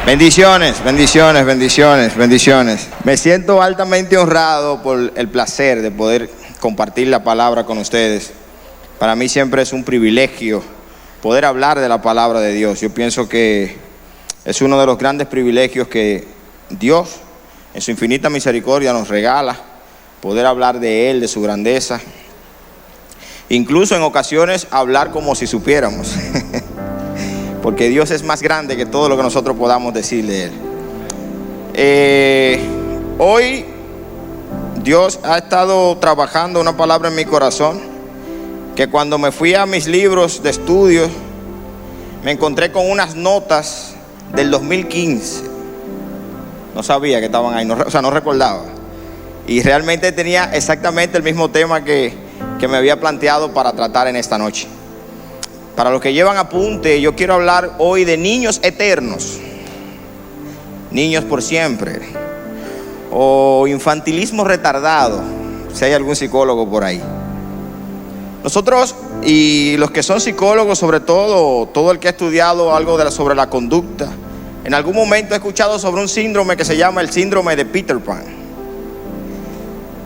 Bendiciones, bendiciones, bendiciones, bendiciones. Me siento altamente honrado por el placer de poder compartir la palabra con ustedes. Para mí siempre es un privilegio poder hablar de la palabra de Dios. Yo pienso que es uno de los grandes privilegios que Dios, en su infinita misericordia, nos regala. Poder hablar de Él, de su grandeza. Incluso en ocasiones hablar como si supiéramos. Porque Dios es más grande que todo lo que nosotros podamos decir de Él. Hoy Dios ha estado trabajando una palabra en mi corazón, que cuando me fui a mis libros de estudio, me encontré con unas notas del 2015. No sabía que estaban ahí, no recordaba. Y realmente tenía exactamente el mismo tema que me había planteado para tratar en esta noche. Para los que llevan apunte, yo quiero hablar hoy de niños eternos, niños por siempre, o infantilismo retardado, si hay algún psicólogo por ahí. Nosotros, y los que son psicólogos, sobre todo el que ha estudiado algo sobre la conducta, en algún momento he escuchado sobre un síndrome que se llama el síndrome de Peter Pan.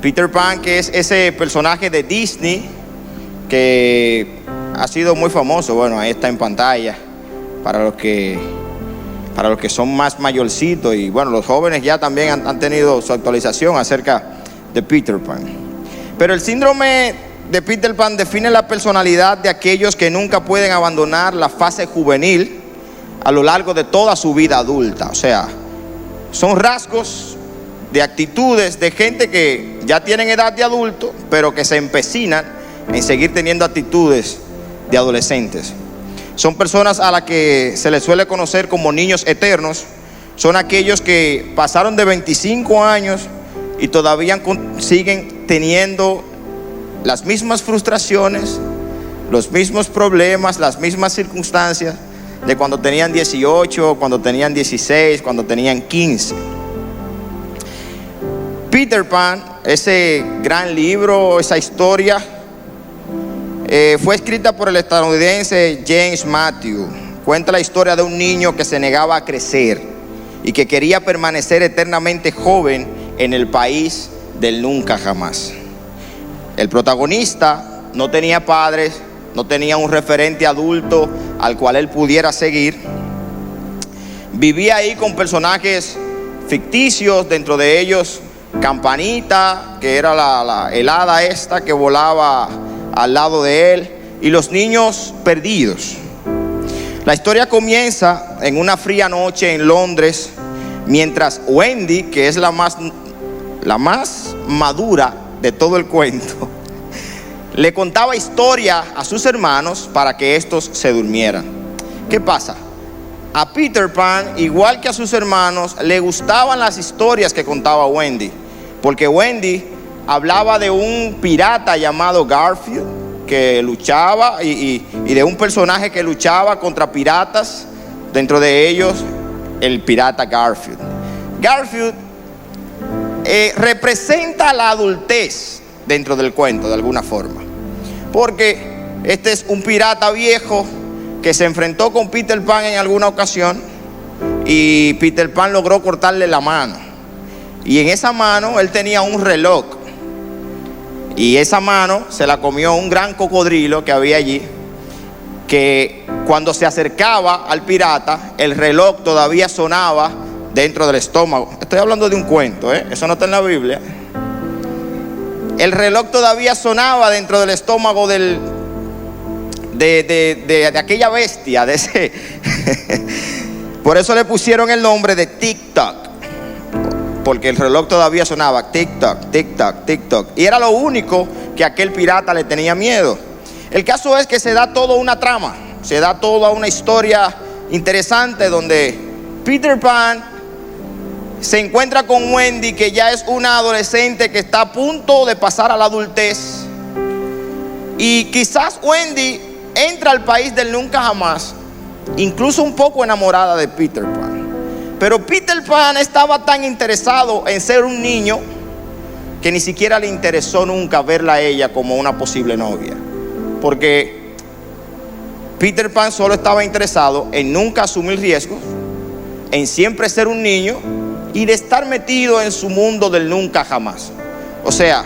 Peter Pan, que es ese personaje de Disney que ha sido muy famoso. Bueno, ahí está en pantalla para los que son más mayorcitos, y bueno, los jóvenes ya también han tenido su actualización acerca de Peter Pan. Pero el síndrome de Peter Pan define la personalidad de aquellos que nunca pueden abandonar la fase juvenil a lo largo de toda su vida adulta. O sea, son rasgos de actitudes de gente que ya tienen edad de adulto, pero que se empecinan en seguir teniendo actitudes de adolescentes. Son personas a las que se les suele conocer como niños eternos. Son aquellos que pasaron de 25 años y todavía siguen teniendo las mismas frustraciones, los mismos problemas, las mismas circunstancias de cuando tenían 18, cuando tenían 16, cuando tenían 15. Peter Pan, ese gran libro, esa historia, fue escrita por el estadounidense James Matthew. Cuenta la historia de un niño que se negaba a crecer y que quería permanecer eternamente joven en el país del nunca jamás. El protagonista no tenía padres, no tenía un referente adulto al cual él pudiera seguir. Vivía ahí con personajes ficticios, dentro de ellos Campanita, que era el hada esta que volaba al lado de él, y los niños perdidos. La historia comienza en una fría noche en Londres, mientras Wendy, que es la más madura de todo el cuento, le contaba historia a sus hermanos para que estos se durmieran. ¿Qué pasa? A Peter Pan, igual que a sus hermanos, le gustaban las historias que contaba Wendy, porque Wendy hablaba de un pirata llamado Garfield que luchaba y de un personaje que luchaba contra piratas, dentro de ellos el pirata Garfield. Garfield representa la adultez dentro del cuento de alguna forma, porque este es un pirata viejo que se enfrentó con Peter Pan en alguna ocasión, y Peter Pan logró cortarle la mano, y en esa mano él tenía un reloj, y esa mano se la comió un gran cocodrilo que había allí, que cuando se acercaba al pirata, el reloj todavía sonaba dentro del estómago. Estoy hablando de un cuento, eso no está en la Biblia. El reloj todavía sonaba dentro del estómago de aquella bestia, de ese. Por eso le pusieron el nombre de Tic-Tac, porque el reloj todavía sonaba tic-tac, tic-tac, tic-tac, y era lo único que aquel pirata le tenía miedo. El caso es que se da toda una trama, se da toda una historia interesante, donde Peter Pan se encuentra con Wendy, que ya es una adolescente que está a punto de pasar a la adultez, y quizás Wendy entra al país del nunca jamás, incluso un poco enamorada de Peter Pan. Pero Peter Pan estaba tan interesado en ser un niño que ni siquiera le interesó nunca verla a ella como una posible novia, porque Peter Pan solo estaba interesado en nunca asumir riesgos, en siempre ser un niño y de estar metido en su mundo del nunca jamás. O sea,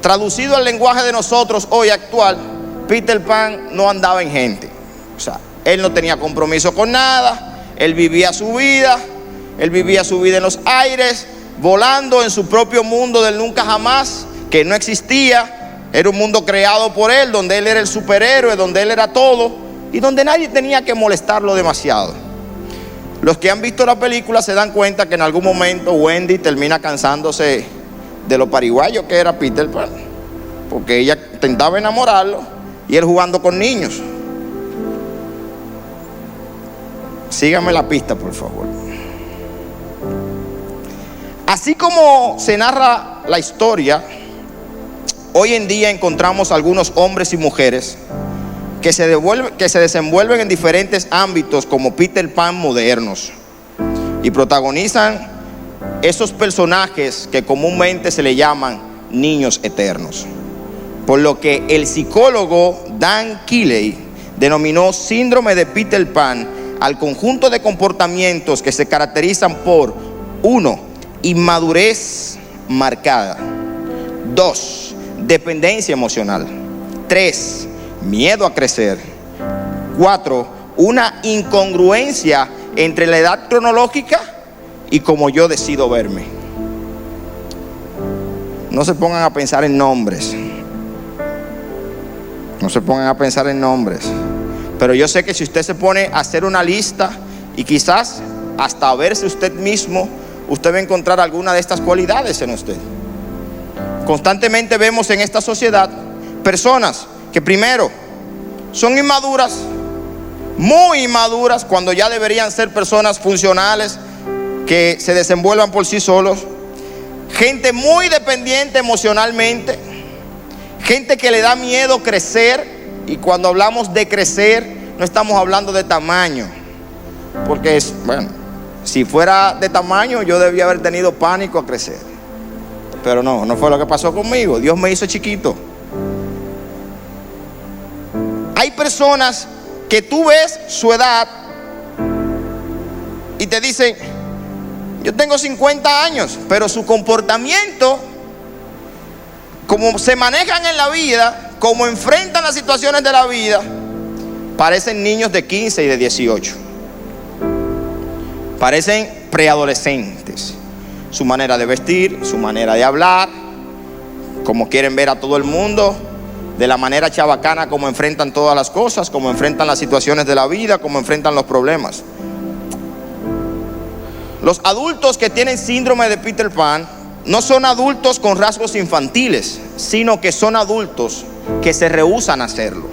traducido al lenguaje de nosotros hoy actual, Peter Pan no andaba en gente. O sea, él no tenía compromiso con nada, él vivía su vida en los aires, volando en su propio mundo del nunca jamás, que no existía. Era un mundo creado por él, donde él era el superhéroe, donde él era todo y donde nadie tenía que molestarlo demasiado. Los que han visto la película se dan cuenta que en algún momento Wendy termina cansándose de lo pariguayo que era Peter Pan, porque ella intentaba enamorarlo y él jugando con niños. Síganme la pista, por favor. Así como se narra la historia, hoy en día encontramos algunos hombres y mujeres que se desenvuelven en diferentes ámbitos como Peter Pan modernos y protagonizan esos personajes que comúnmente se le llaman niños eternos, por lo que el psicólogo Dan Keeley denominó síndrome de Peter Pan al conjunto de comportamientos que se caracterizan por 1. Inmadurez marcada. 2. Dependencia emocional. 3. Miedo a crecer. 4. Una incongruencia entre la edad cronológica y cómo yo decido verme. No se pongan a pensar en nombres. No se pongan a pensar en nombres. Pero yo sé que si usted se pone a hacer una lista y quizás hasta a verse usted mismo, usted va a encontrar alguna de estas cualidades en usted. Constantemente vemos en esta sociedad personas que primero son inmaduras, muy inmaduras, cuando ya deberían ser personas funcionales que se desenvuelvan por sí solos. Gente muy dependiente emocionalmente, gente que le da miedo crecer. Y cuando hablamos de crecer, no estamos hablando de tamaño, porque si fuera de tamaño, yo debía haber tenido pánico a crecer. Pero no fue lo que pasó conmigo. Dios me hizo chiquito. Hay personas que tú ves su edad y te dicen: yo tengo 50 años, pero su comportamiento, como se manejan en la vida, como enfrentan las situaciones de la vida, parecen niños de 15 y de 18. Parecen preadolescentes. Su manera de vestir, su manera de hablar, como quieren ver a todo el mundo, de la manera chabacana como enfrentan todas las cosas, como enfrentan las situaciones de la vida, como enfrentan los problemas. Los adultos que tienen síndrome de Peter Pan no son adultos con rasgos infantiles, sino que son adultos que se rehúsan a hacerlo.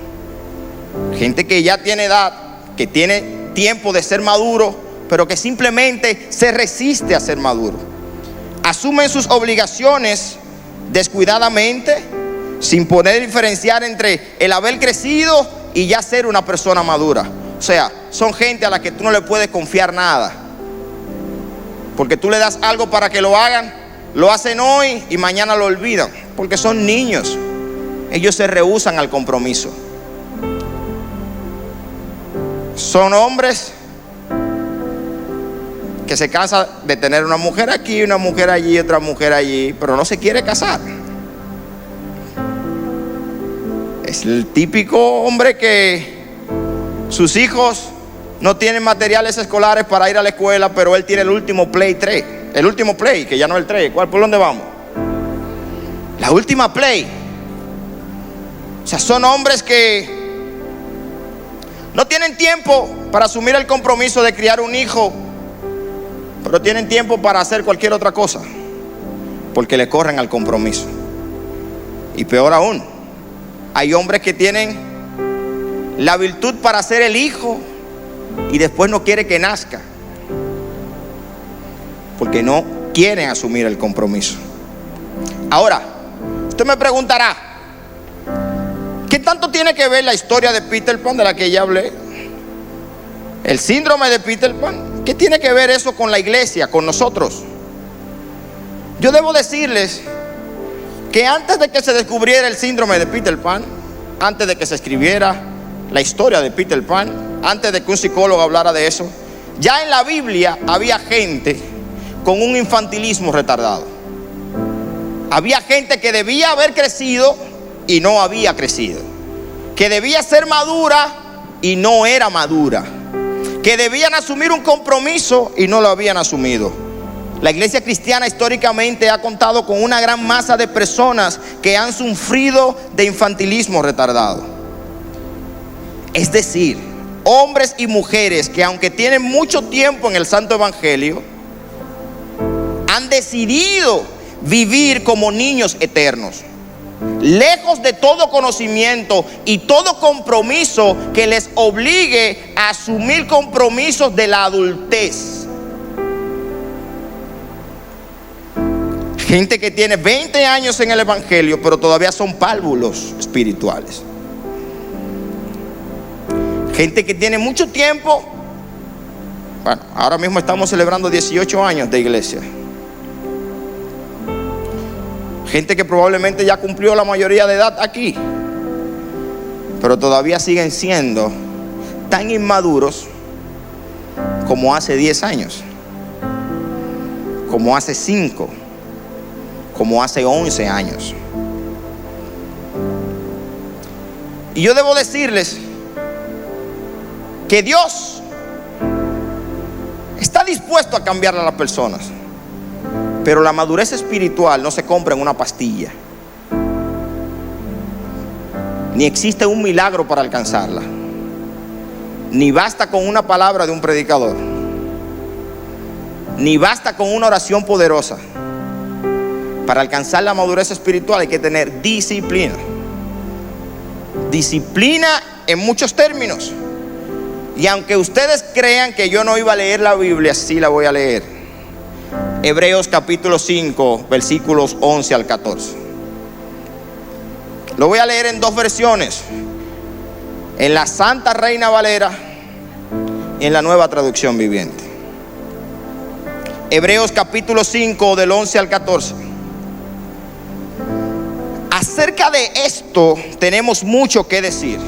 Gente que ya tiene edad, que tiene tiempo de ser maduro, pero que simplemente se resiste a ser maduro. Asumen sus obligaciones descuidadamente, sin poder diferenciar entre el haber crecido y ya ser una persona madura. O sea, son gente a la que tú no le puedes confiar nada, porque tú le das algo para que lo hagan, lo hacen hoy y mañana lo olvidan, porque son niños. Ellos se rehúsan al compromiso. Son hombres que se cansan de tener una mujer aquí, una mujer allí, otra mujer allí, pero no se quiere casar. Es el típico hombre que sus hijos no tienen materiales escolares para ir a la escuela, pero él tiene el último Play 3. El último Play, que ya no es el 3. ¿Por dónde vamos? La última Play. O sea, son hombres que no tienen tiempo para asumir el compromiso de criar un hijo, pero tienen tiempo para hacer cualquier otra cosa, porque le corren al compromiso. Y peor aún, hay hombres que tienen la virtud para hacer el hijo y después no quiere que nazca, porque no quieren asumir el compromiso. Ahora, usted me preguntará, ¿qué tanto tiene que ver la historia de Peter Pan, de la que ya hablé? El síndrome de Peter Pan, ¿qué tiene que ver eso con la iglesia, con nosotros? Yo debo decirles que antes de que se descubriera el síndrome de Peter Pan, antes de que se escribiera la historia de Peter Pan, antes de que un psicólogo hablara de eso, Ya en la Biblia había gente con un infantilismo retardado. Había gente que debía haber crecido y no había crecido, que debía ser madura y no era madura, que debían asumir un compromiso y no lo habían asumido. La iglesia cristiana históricamente ha contado con una gran masa de personas que han sufrido de infantilismo retardado. Es decir, hombres y mujeres que, aunque tienen mucho tiempo en el Santo Evangelio, han decidido vivir como niños eternos, lejos de todo conocimiento y todo compromiso que les obligue a asumir compromisos de la adultez. Gente que tiene 20 años en el Evangelio, pero todavía son párvulos espirituales. Gente que tiene mucho tiempo. Bueno, ahora mismo estamos celebrando 18 años de iglesia. Gente que probablemente ya cumplió la mayoría de edad aquí, pero todavía siguen siendo tan inmaduros como hace 10 años, como hace 5, como hace 11 años. Y yo debo decirles que Dios está dispuesto a cambiar a las personas, pero la madurez espiritual no se compra en una pastilla, ni existe un milagro para alcanzarla, ni basta con una palabra de un predicador, ni basta con una oración poderosa. Para alcanzar la madurez espiritual hay que tener disciplina. Disciplina en muchos términos. Y aunque ustedes crean que yo no iba a leer la Biblia, sí la voy a leer. Hebreos capítulo 5, versículos 11 al 14. Lo voy a leer en 2 versiones: en la Santa Reina Valera y en la Nueva Traducción Viviente. Hebreos capítulo 5, del 11 al 14. Acerca de esto tenemos mucho que decir,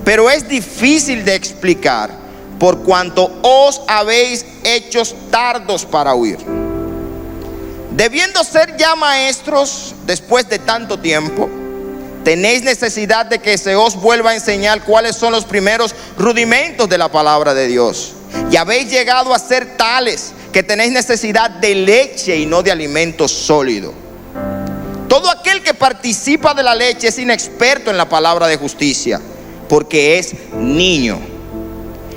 pero es difícil de explicar por cuanto os habéis hecho tardos para oír. Debiendo ser ya maestros después de tanto tiempo, tenéis necesidad de que se os vuelva a enseñar cuáles son los primeros rudimentos de la palabra de Dios. Y habéis llegado a ser tales que tenéis necesidad de leche y no de alimento sólido. Todo aquel que participa de la leche es inexperto en la palabra de justicia, porque es niño.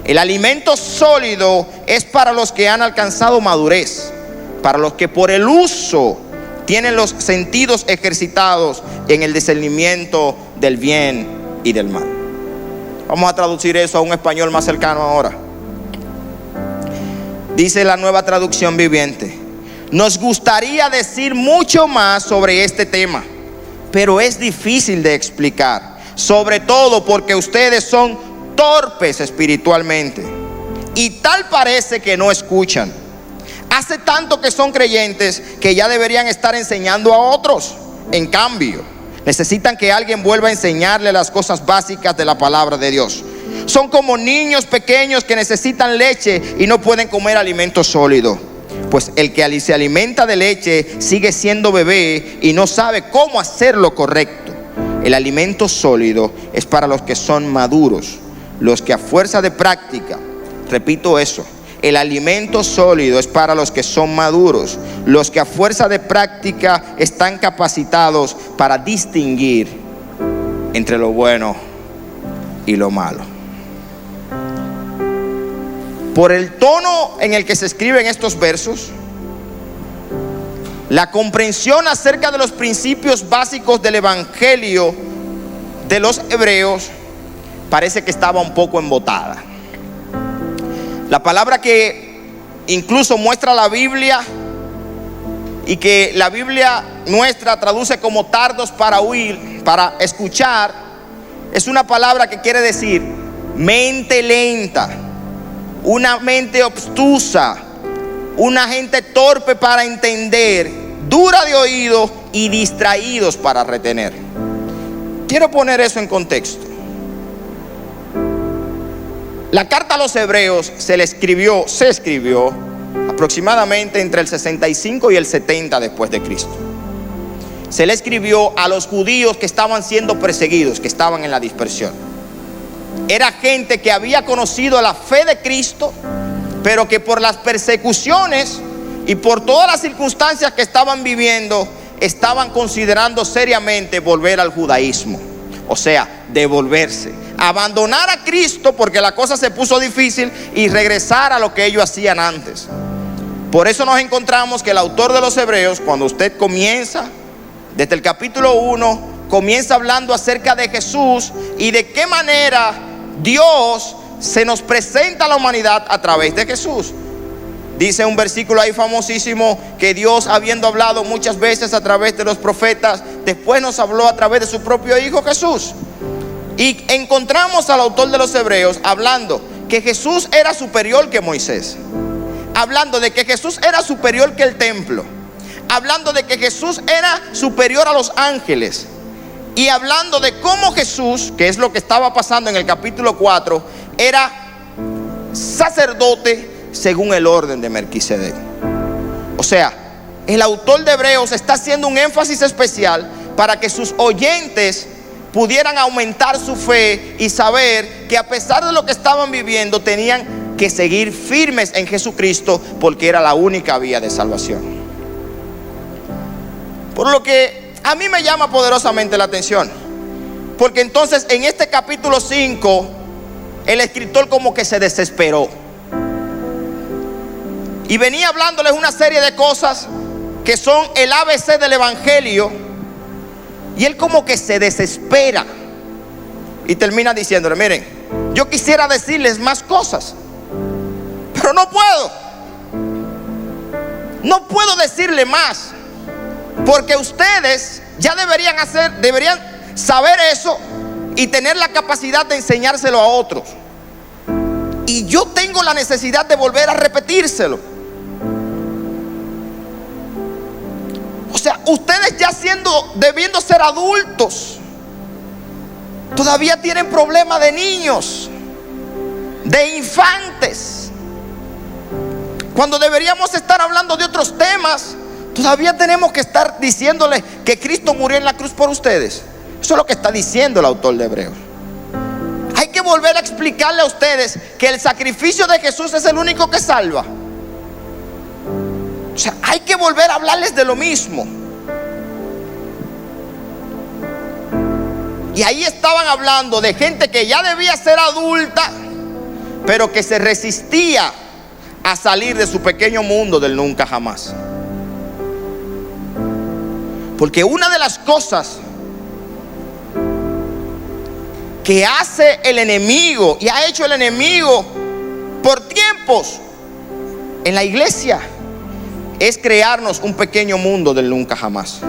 El alimento sólido es para los que han alcanzado madurez, para los que por el uso tienen los sentidos ejercitados en el discernimiento del bien y del mal. Vamos a traducir eso a un español más cercano ahora. Dice la Nueva Traducción Viviente: nos gustaría decir mucho más sobre este tema, pero es difícil de explicar, sobre todo porque ustedes son torpes espiritualmente y tal parece que no escuchan. Hace tanto que son creyentes que ya deberían estar enseñando a otros. En cambio, necesitan que alguien vuelva a enseñarle las cosas básicas de la palabra de Dios. Son como niños pequeños que necesitan leche y no pueden comer alimento sólido. Pues el que se alimenta de leche sigue siendo bebé y no sabe cómo hacer lo correcto. El alimento sólido es para los que son maduros, los que a fuerza de práctica, repito eso, el alimento sólido es para los que son maduros, los que a fuerza de práctica están capacitados para distinguir entre lo bueno y lo malo. Por el tono en el que se escriben estos versos, la comprensión acerca de los principios básicos del Evangelio de los hebreos parece que estaba un poco embotada. La palabra que incluso muestra la Biblia y que la Biblia nuestra traduce como tardos para oír, para escuchar, es una palabra que quiere decir mente lenta, una mente obtusa, una gente torpe para entender, dura de oído y distraídos para retener. Quiero poner eso en contexto. La carta a los hebreos se escribió aproximadamente entre el 65 y el 70 después de Cristo. Se le escribió a los judíos que estaban siendo perseguidos, que estaban en la dispersión. Era gente que había conocido la fe de Cristo, pero que por las persecuciones y por todas las circunstancias que estaban viviendo, estaban considerando seriamente volver al judaísmo. O sea, devolverse, abandonar a Cristo porque la cosa se puso difícil y regresar a lo que ellos hacían antes. Por eso nos encontramos que el autor de los Hebreos, cuando usted comienza desde el capítulo 1, comienza hablando acerca de Jesús y de qué manera Dios se nos presenta a la humanidad a través de Jesús. Dice un versículo ahí famosísimo que Dios, habiendo hablado muchas veces a través de los profetas, después nos habló a través de su propio Hijo Jesús. Y encontramos al autor de los Hebreos hablando que Jesús era superior que Moisés, hablando de que Jesús era superior que el templo, hablando de que Jesús era superior a los ángeles, y hablando de cómo Jesús, que es lo que estaba pasando en el capítulo 4, era sacerdote según el orden de Melquisedec. O sea, el autor de Hebreos está haciendo un énfasis especial para que sus oyentes pudieran aumentar su fe y saber que a pesar de lo que estaban viviendo, tenían que seguir firmes en Jesucristo, porque era la única vía de salvación. Por lo que a mí me llama poderosamente la atención, porque entonces en este capítulo 5 el escritor como que se desesperó y venía hablándoles una serie de cosas que son el ABC del evangelio, y él como que se desespera y termina diciéndole: miren, yo quisiera decirles más cosas, pero no puedo decirle más, porque ustedes ya deberían saber eso y tener la capacidad de enseñárselo a otros, y yo tengo la necesidad de volver a repetírselo. O sea, ustedes ya debiendo ser adultos, todavía tienen problemas de niños, de infantes. Cuando deberíamos estar hablando de otros temas, todavía tenemos que estar diciéndoles que Cristo murió en la cruz por ustedes. Eso es lo que está diciendo el autor de Hebreos. Hay que volver a explicarle a ustedes que el sacrificio de Jesús es el único que salva. O sea, hay que volver a hablarles de lo mismo. Y ahí estaban hablando de gente que ya debía ser adulta, pero que se resistía a salir de su pequeño mundo del nunca jamás. Porque una de las cosas que hace el enemigo, y ha hecho el enemigo por tiempos en la iglesia, es crearnos un pequeño mundo del nunca jamás,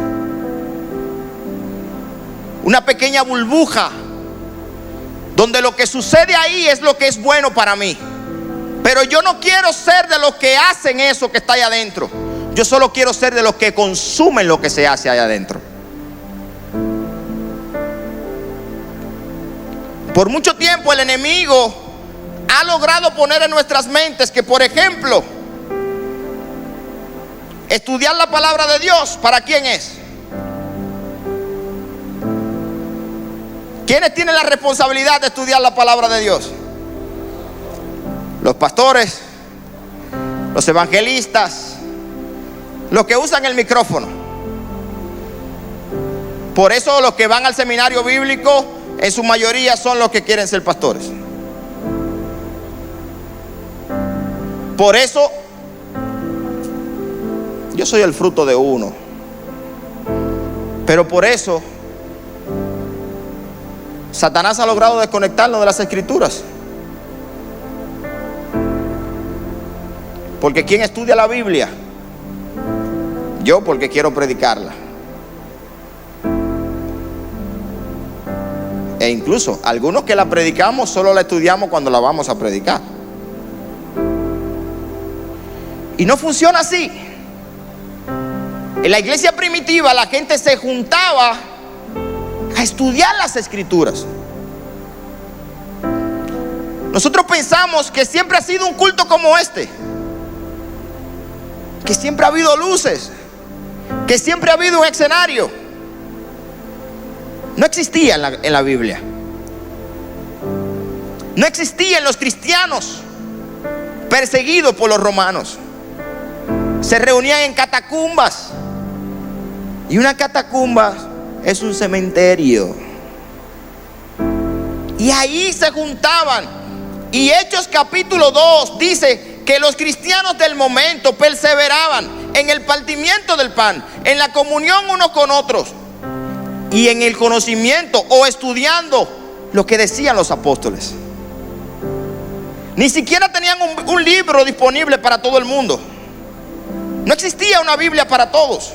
una pequeña burbuja donde lo que sucede ahí es lo que es bueno para mí, pero yo no quiero ser de los que hacen eso que está ahí adentro. Yo solo quiero ser de los que consumen lo que se hace ahí adentro. Por mucho tiempo el enemigo ha logrado poner en nuestras mentes que, por ejemplo, estudiar la palabra de Dios, ¿para quién es? ¿Quiénes tienen la responsabilidad de estudiar la palabra de Dios? Los pastores, los evangelistas, los que usan el micrófono. Por eso los que van al seminario bíblico, en su mayoría son los que quieren ser pastores. Por eso yo soy el fruto de uno. Pero por eso Satanás ha logrado desconectarnos de las escrituras. Porque ¿quién estudia la Biblia? Yo, porque quiero predicarla. E incluso algunos que la predicamos solo la estudiamos cuando la vamos a predicar. Y no funciona así. En la iglesia primitiva la gente se juntaba a estudiar las escrituras. Nosotros pensamos que siempre ha sido un culto como este, que siempre ha habido luces, que siempre ha habido un escenario. No existía en la Biblia. No existían los cristianos perseguidos por los romanos. Se reunían en catacumbas. Y una catacumba es un cementerio. Y ahí se juntaban. Y Hechos capítulo 2 dice que los cristianos del momento perseveraban en el partimiento del pan, en la comunión unos con otros y en el conocimiento o estudiando lo que decían los apóstoles. Ni siquiera tenían un libro disponible para todo el mundo. No existía una Biblia para todos.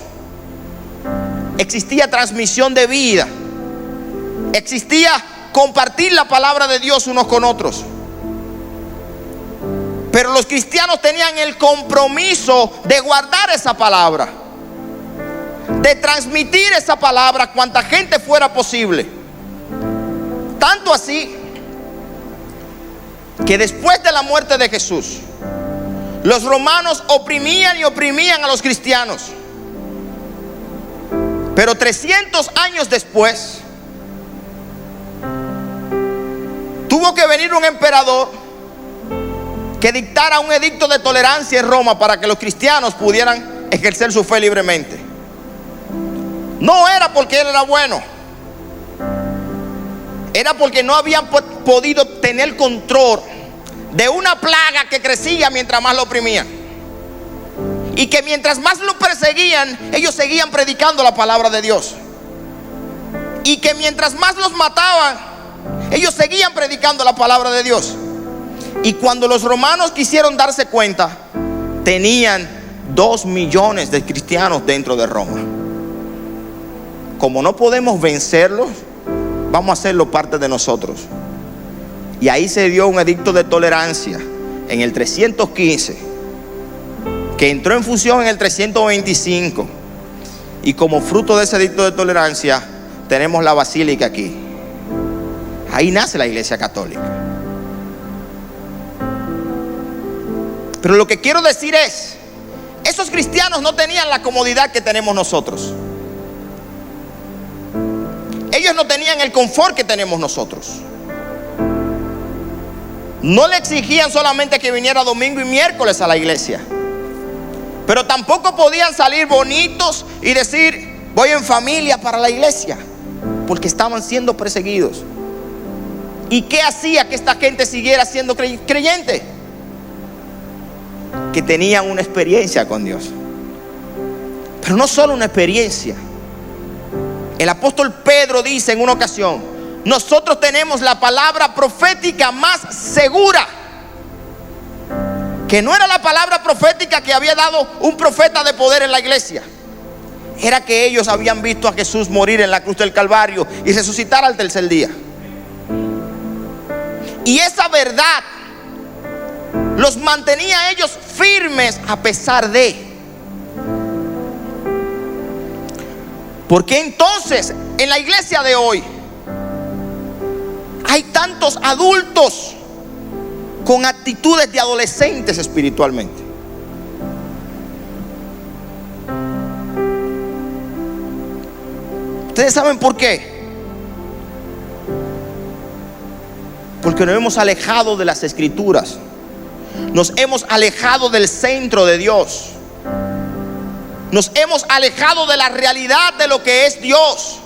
Existía transmisión de vida. Existía compartir la palabra de Dios unos con otros. Pero los cristianos tenían el compromiso de guardar esa palabra, de transmitir esa palabra a cuanta gente fuera posible. Tanto así que después de la muerte de Jesús, los romanos oprimían y oprimían a los cristianos. Pero 300 años después, tuvo que venir un emperador que dictara un edicto de tolerancia en Roma para que los cristianos pudieran ejercer su fe libremente. No era porque él era bueno, era porque no habían podido tener control de una plaga que crecía mientras más lo oprimían, y que mientras más lo perseguían, ellos seguían predicando la palabra de Dios, y que mientras más los mataban, ellos seguían predicando la palabra de Dios. Y cuando los romanos quisieron darse cuenta, tenían 2 millones de cristianos dentro de Roma. Como no podemos vencerlos, vamos a hacerlo parte de nosotros. Y ahí se dio un edicto de tolerancia en el 315, que entró en función en el 325. Y como fruto de ese edicto de tolerancia, tenemos la basílica aquí. Ahí nace la Iglesia Católica. Pero lo que quiero decir es, esos cristianos no tenían la comodidad que tenemos nosotros. Ellos no tenían el confort que tenemos nosotros. No le exigían solamente que viniera domingo y miércoles a la iglesia, pero tampoco podían salir bonitos y decir: voy en familia para la iglesia, porque estaban siendo perseguidos. ¿Y qué hacía que esta gente siguiera siendo creyente? Que tenían una experiencia con Dios. Pero no solo una experiencia. El apóstol Pedro dice en una ocasión: nosotros tenemos la palabra profética más segura. Que no era la palabra profética que había dado un profeta de poder en la iglesia. Era que ellos habían visto a Jesús morir en la cruz del Calvario y resucitar al tercer día. Y esa verdad los mantenía a ellos firmes a pesar de. Porque entonces en la iglesia de hoy hay tantos adultos con actitudes de adolescentes espiritualmente. ¿Ustedes saben por qué? Porque nos hemos alejado de las escrituras. Nos hemos alejado del centro de Dios. Nos hemos alejado de la realidad de lo que es Dios.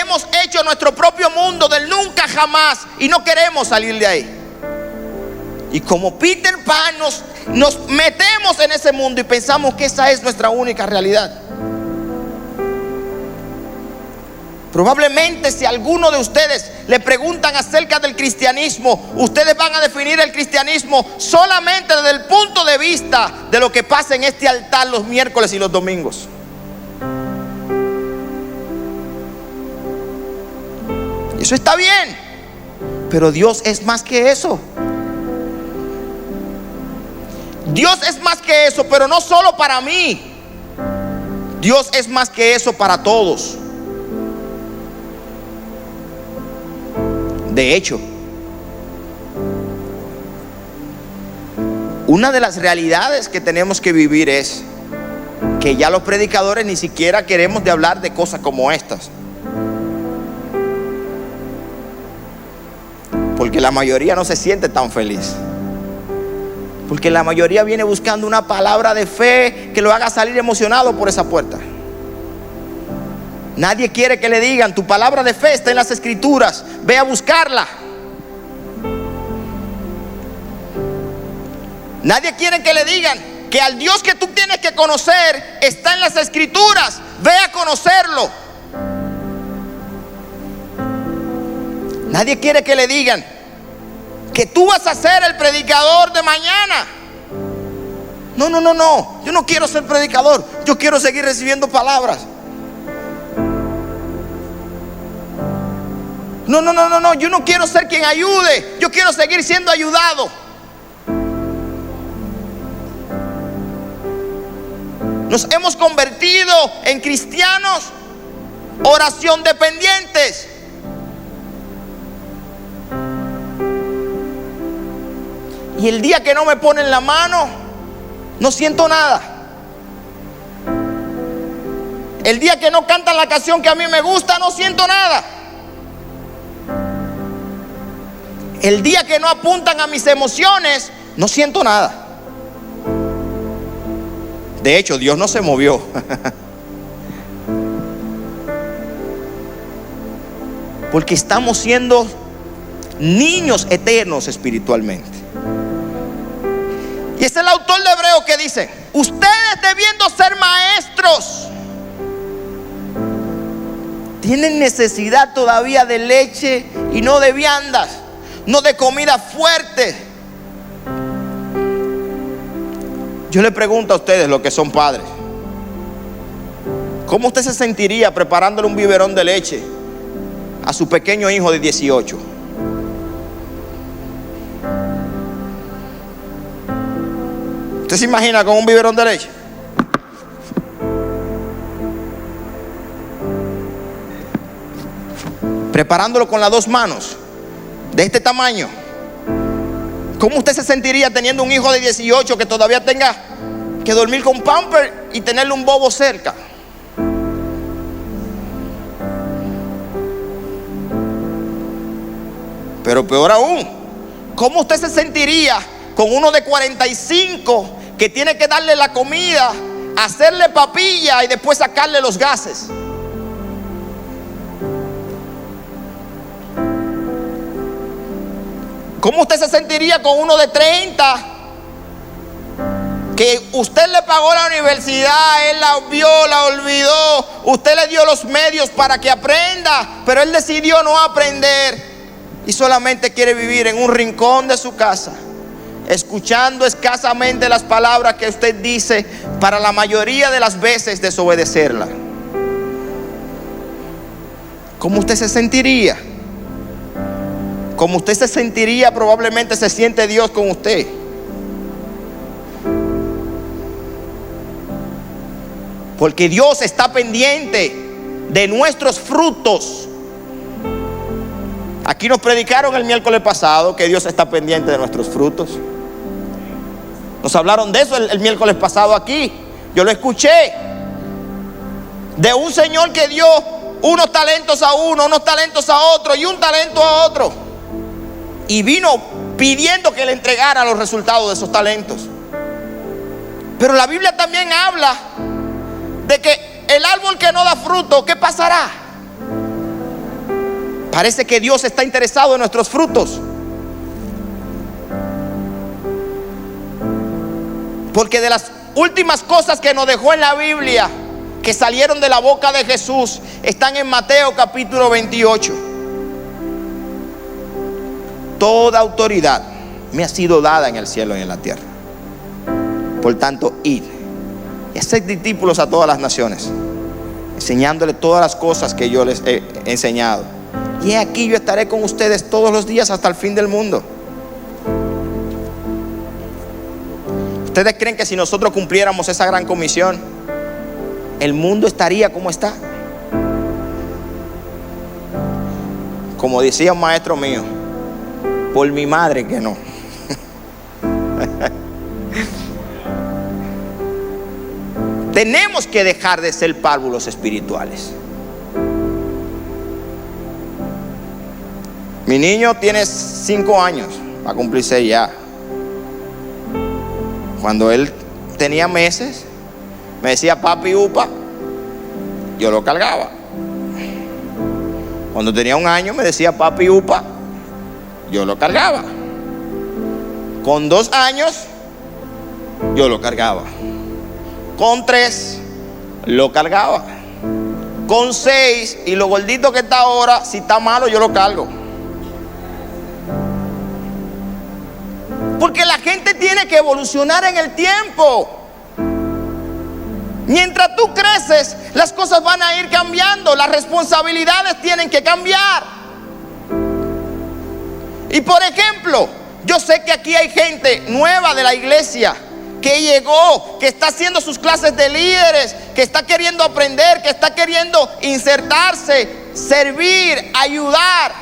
Hemos hecho nuestro propio mundo del nunca jamás y no queremos salir de ahí. Y como Peter Pan nos metemos en ese mundo y pensamos que esa es nuestra única realidad. Probablemente si a alguno de ustedes le preguntan acerca del cristianismo, ustedes van a definir el cristianismo solamente desde el punto de vista de lo que pasa en este altar los miércoles y los domingos. Eso está bien, pero Dios es más que eso. Dios es más que eso, pero no solo para mí. Dios es más que eso para todos. De hecho, una de las realidades que tenemos que vivir es que ya los predicadores ni siquiera queremos de hablar de cosas como estas, porque la mayoría no se siente tan feliz, porque la mayoría viene buscando una palabra de fe que lo haga salir emocionado por esa puerta. Nadie quiere que le digan: tu palabra de fe está en las Escrituras, ve a buscarla. Nadie quiere que le digan que al Dios que tú tienes que conocer está en las Escrituras, ve a conocerlo. Nadie quiere que le digan que tú vas a ser el predicador de mañana. No, yo no quiero ser predicador, yo quiero seguir recibiendo palabras. No, yo no quiero ser quien ayude, yo quiero seguir siendo ayudado. Nos hemos convertido en cristianos oración dependientes. Y el día que no me ponen la mano, no siento nada. El día que no cantan la canción que a mí me gusta, no siento nada. El día que no apuntan a mis emociones, no siento nada. De hecho, Dios no se movió. Porque estamos siendo niños eternos espiritualmente. Y es el autor de Hebreos que dice: ustedes, debiendo ser maestros, tienen necesidad todavía de leche y no de viandas, no de comida fuerte. Yo le pregunto a ustedes, los que son padres, ¿cómo usted se sentiría preparándole un biberón de leche a su pequeño hijo de 18? ¿Usted se imagina con un biberón de leche? Preparándolo con las dos manos, de este tamaño. ¿Cómo usted se sentiría teniendo un hijo de 18 que todavía tenga que dormir con pamper y tenerle un bobo cerca? Pero peor aún, ¿cómo usted se sentiría con uno de 45 que tiene que darle la comida, hacerle papilla y después sacarle los gases? ¿Cómo usted se sentiría con uno de 30 que usted le pagó la universidad, él la vio, la olvidó, usted le dio los medios para que aprenda, pero él decidió no aprender y solamente quiere vivir en un rincón de su casa, escuchando escasamente las palabras que usted dice, para la mayoría de las veces desobedecerla? ¿Cómo usted se sentiría? Como usted se sentiría, probablemente se siente Dios con usted. Porque Dios está pendiente de nuestros frutos. Aquí nos predicaron el miércoles pasado que Dios está pendiente de nuestros frutos. Nos hablaron de eso el miércoles pasado aquí. Yo lo escuché. De un señor que dio unos talentos a uno, unos talentos a otro y un talento a otro. Y vino pidiendo que le entregara los resultados de esos talentos. Pero la Biblia también habla de que el árbol que no da fruto, ¿qué pasará? Parece que Dios está interesado en nuestros frutos. Porque de las últimas cosas que nos dejó en la Biblia, que salieron de la boca de Jesús, están en Mateo capítulo 28. Toda autoridad me ha sido dada en el cielo y en la tierra. Por tanto, id y haced discípulos a todas las naciones, enseñándoles todas las cosas que yo les he enseñado. Y he aquí, yo estaré con ustedes todos los días hasta el fin del mundo. ¿Ustedes creen que si nosotros cumpliéramos esa gran comisión, el mundo estaría como está? como decía un maestro mío, por mi madre que no. Tenemos que dejar de ser párvulos espirituales. Mi niño tiene 5 años, va a cumplir 6 ya. Cuando él tenía meses, me decía papi upa, yo lo cargaba. Cuando tenía 1 año me decía papi upa, yo lo cargaba. Con 2 años yo lo cargaba. Con 3 lo cargaba. Con 6, y lo gordito que está ahora, si está malo yo lo cargo. Porque la gente tiene que evolucionar en el tiempo. Mientras tú creces, las cosas van a ir cambiando, las responsabilidades tienen que cambiar. Y por ejemplo, yo sé que aquí hay gente nueva de la iglesia que llegó, que está haciendo sus clases de líderes, que está queriendo aprender, que está queriendo insertarse, servir, ayudar.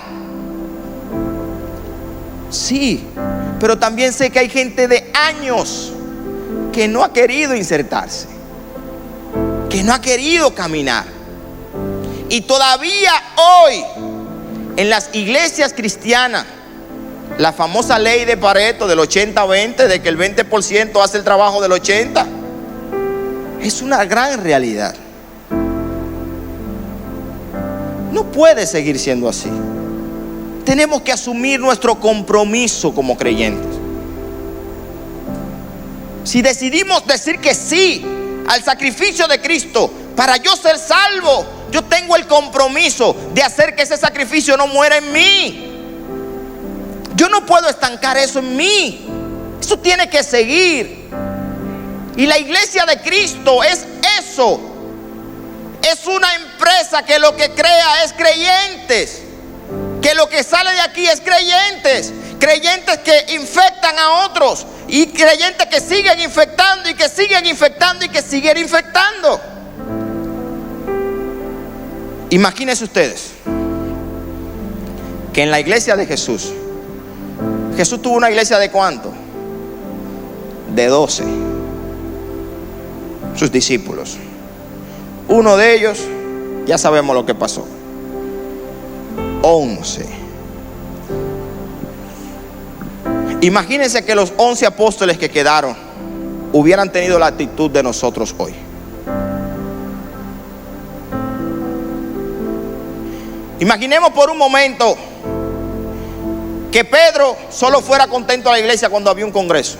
Sí, pero también sé que hay gente de años que no ha querido insertarse, que no ha querido caminar. Y todavía hoy, en las iglesias cristianas, la famosa ley de Pareto del 80-20, de que el 20% hace el trabajo del 80%, es una gran realidad. No puede seguir siendo así. Tenemos que asumir nuestro compromiso como creyentes. Si decidimos decir que sí al sacrificio de Cristo para yo ser salvo, yo tengo el compromiso de hacer que ese sacrificio no muera en mí. Yo no puedo estancar eso en mí. Eso tiene que seguir. Y la iglesia de Cristo es eso. Es una empresa que lo que crea es creyentes. Que lo que sale de aquí es creyentes. Creyentes que infectan a otros. Y creyentes que siguen infectando y que siguen infectando y que siguen infectando. Imagínense ustedes que en la iglesia de Jesús tuvo una iglesia de ¿cuánto? De 12. Sus discípulos. Uno de ellos, ya sabemos lo que pasó. 11. Imagínense que los 11 apóstoles que quedaron hubieran tenido la actitud de nosotros hoy. Imaginemos por un momento que Pedro solo fuera contento a la iglesia cuando había un congreso.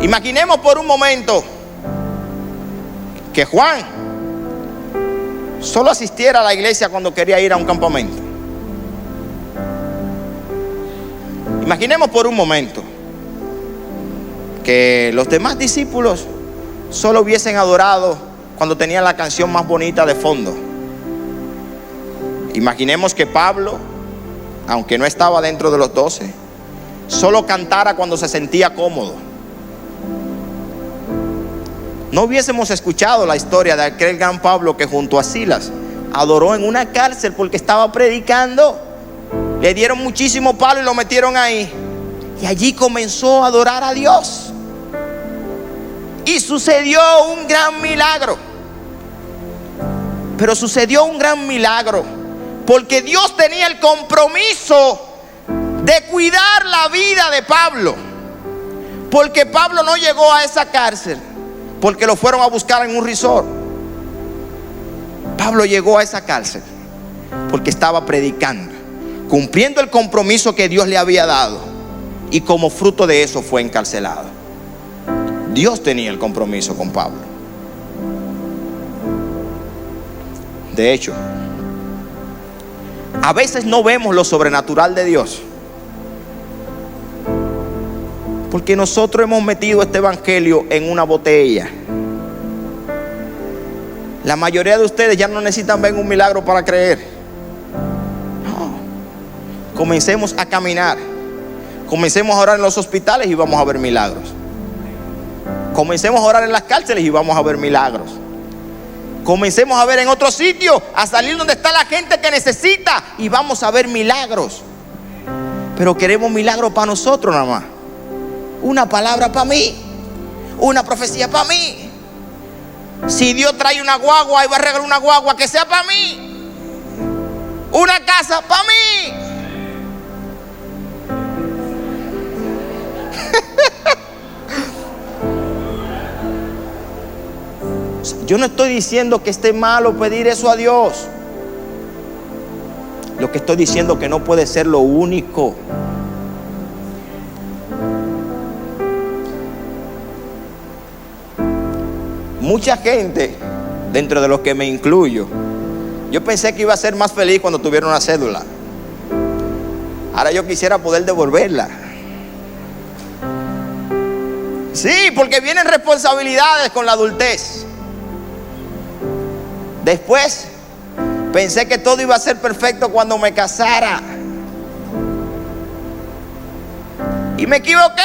Imaginemos por un momento que Juan solo asistiera a la iglesia cuando quería ir a un campamento. Imaginemos por un momento que los demás discípulos solo hubiesen adorado cuando tenían la canción más bonita de fondo. Imaginemos que Pablo, aunque no estaba dentro de los 12, solo cantara cuando se sentía cómodo. No hubiésemos escuchado la historia de aquel gran Pablo que junto a Silas adoró en una cárcel porque estaba predicando. Le dieron muchísimo palo y lo metieron ahí. Y allí comenzó a adorar a Dios. Y sucedió un gran milagro. Pero sucedió un gran milagro porque Dios tenía el compromiso de cuidar la vida de Pablo. Porque Pablo no llegó a esa cárcel porque lo fueron a buscar en un resort. Pablo llegó a esa cárcel porque estaba predicando, cumpliendo el compromiso que Dios le había dado, y como fruto de eso fue encarcelado. Dios tenía el compromiso con Pablo. De hecho, a veces no vemos lo sobrenatural de Dios porque nosotros hemos metido este evangelio en una botella. La mayoría de ustedes ya no necesitan ver un milagro para creer. No. Comencemos a caminar. Comencemos a orar en los hospitales y vamos a ver milagros. Comencemos a orar en las cárceles y vamos a ver milagros. Comencemos a ver en otro sitio, a salir donde está la gente que necesita, y vamos a ver milagros. Pero queremos milagros para nosotros nada más. Una palabra para mí, una profecía para mí. Si Dios trae una guagua y va a regalar una guagua, que sea para mí. Una casa para mí. Yo no estoy diciendo que esté malo pedir eso a Dios. Lo que estoy diciendo es que no puede ser lo único. Mucha gente, dentro de los que me incluyo, yo pensé que iba a ser más feliz cuando tuviera una cédula. Ahora yo quisiera poder devolverla. Sí, porque vienen responsabilidades con la adultez. Después pensé que todo iba a ser perfecto cuando me casara, y me equivoqué,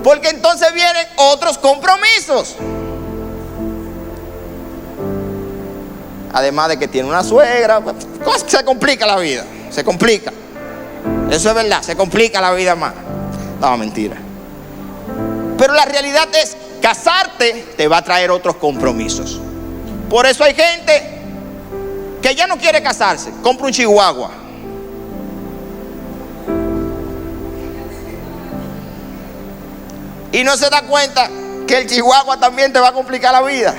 porque entonces vienen otros compromisos. Además de que tiene una suegra, se complica la vida, se complica. Eso es verdad, se complica la vida más. No, mentira. Pero la realidad es, casarte te va a traer otros compromisos. Por eso hay gente que ya no quiere casarse, compra un chihuahua. Y no se da cuenta que el chihuahua también te va a complicar la vida.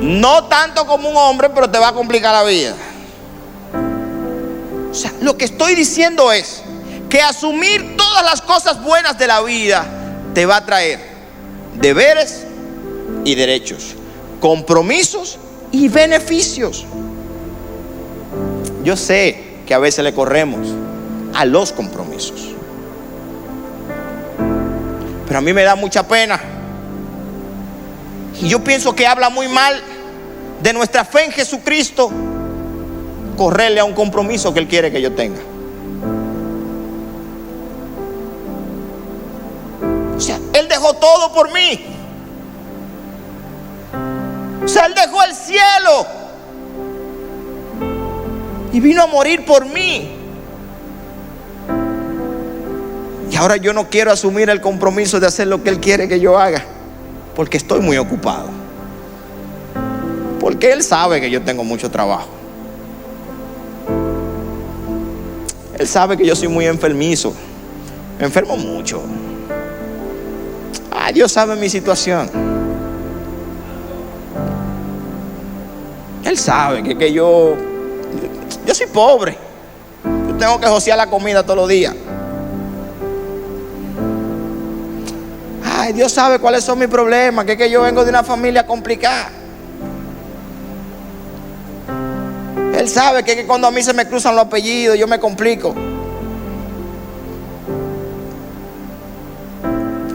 No tanto como un hombre, pero te va a complicar la vida. O sea, lo que estoy diciendo es que asumir todas las cosas buenas de la vida te va a traer deberes y derechos, compromisos y beneficios. Yo sé que a veces le corremos a los compromisos, pero a mí me da mucha pena, y yo pienso que habla muy mal de nuestra fe en Jesucristo correrle a un compromiso que Él quiere que yo tenga. O sea, Él dejó todo por mí. O sea, Él dejó el cielo y vino a morir por mí. Y ahora yo no quiero asumir el compromiso de hacer lo que Él quiere que yo haga, porque estoy muy ocupado. Porque Él sabe que yo tengo mucho trabajo. Él sabe que yo soy muy enfermizo. Me enfermo mucho. Dios sabe mi situación. Él sabe que yo soy pobre. Yo tengo que josear la comida todos los días. Dios sabe cuáles son mis problemas, que yo vengo de una familia complicada. Él sabe que cuando a mí se me cruzan los apellidos yo me complico.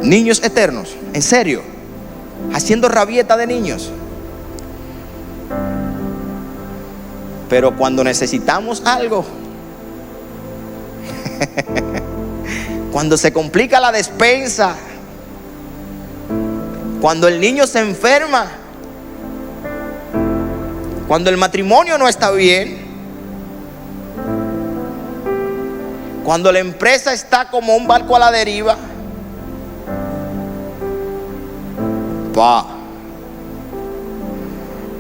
Niños eternos, en serio, haciendo rabieta de niños. Pero cuando necesitamos algo, cuando se complica la despensa, cuando el niño se enferma, cuando el matrimonio no está bien, cuando la empresa está como un barco a la deriva,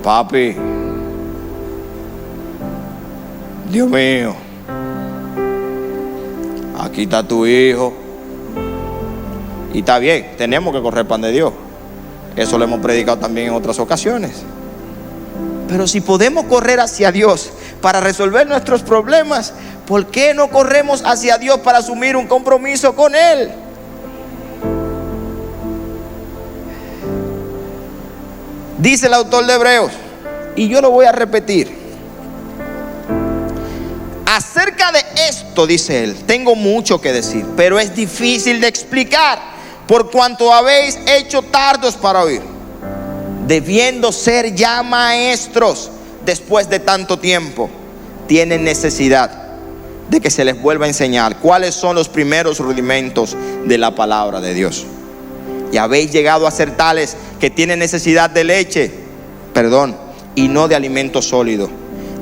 papi, Dios mío, aquí está tu hijo. Y está bien, tenemos que correr pan de Dios. Eso lo hemos predicado también en otras ocasiones. Pero si podemos correr hacia Dios para resolver nuestros problemas, ¿por qué no corremos hacia Dios para asumir un compromiso con Él? Dice el autor de Hebreos, y yo lo voy a repetir: acerca de esto, dice él, tengo mucho que decir, pero es difícil de explicar, por cuanto habéis hecho tardos para oír, debiendo ser ya maestros después de tanto tiempo. Tienen necesidad de que se les vuelva a enseñar cuáles son los primeros rudimentos de la palabra de Dios. y habéis llegado a ser tales que tienen necesidad de leche, y no de alimento sólido.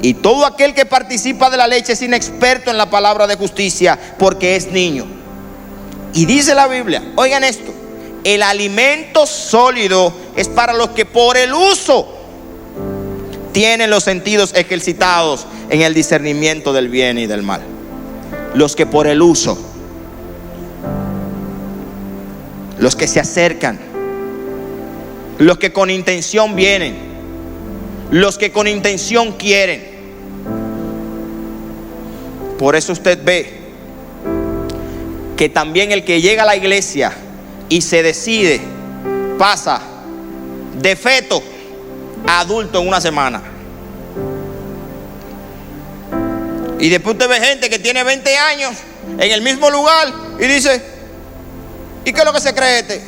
Y todo aquel que participa de la leche es inexperto en la palabra de justicia, porque es niño. Y dice la Biblia, oigan esto, el alimento sólido es para los que por el uso tienen los sentidos ejercitados en el discernimiento del bien y del mal. Los que por el uso, los que se acercan, los que con intención vienen, los que con intención quieren. Por eso usted ve que también el que llega a la iglesia y se decide pasa de feto a adulto en una semana. Y después usted ve gente que tiene 20 años en el mismo lugar y dice, ¿y qué es lo que se cree este?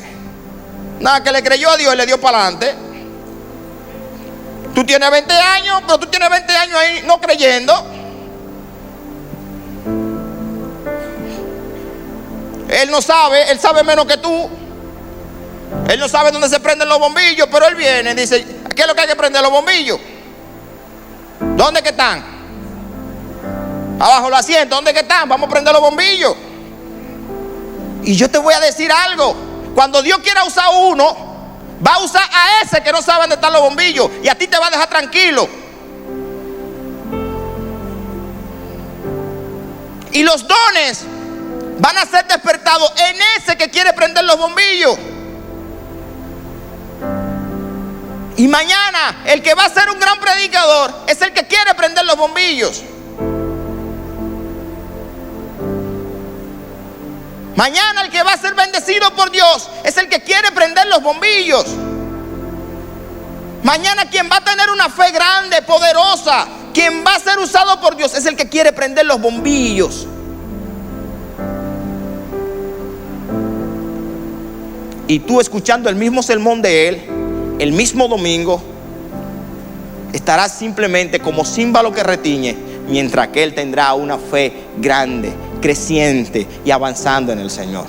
Nada, que le creyó a Dios y le dio para adelante. Tú tienes 20 años, pero tú tienes 20 años ahí no creyendo. Él no sabe, él sabe menos que tú. Él no sabe dónde se prenden los bombillos, pero él viene y dice, ¿qué es lo que hay que prender los bombillos? ¿Dónde que están? Abajo del asiento, ¿dónde que están? Vamos a prender los bombillos. Y yo te voy a decir algo, cuando Dios quiera usar uno, va a usar a ese que no sabe dónde están los bombillos, y a ti te va a dejar tranquilo. Y los dones van a ser despertados en ese que quiere prender los bombillos. Y mañana el que va a ser un gran predicador es el que quiere prender los bombillos. Mañana el que va a ser bendecido por Dios es el que quiere prender los bombillos. Mañana quien va a tener una fe grande, poderosa, quien va a ser usado por Dios es el que quiere prender los bombillos. Y tú, escuchando el mismo sermón de él, el mismo domingo, estarás simplemente como címbalo que retiñe, mientras que él tendrá una fe grande, creciente y avanzando en el Señor.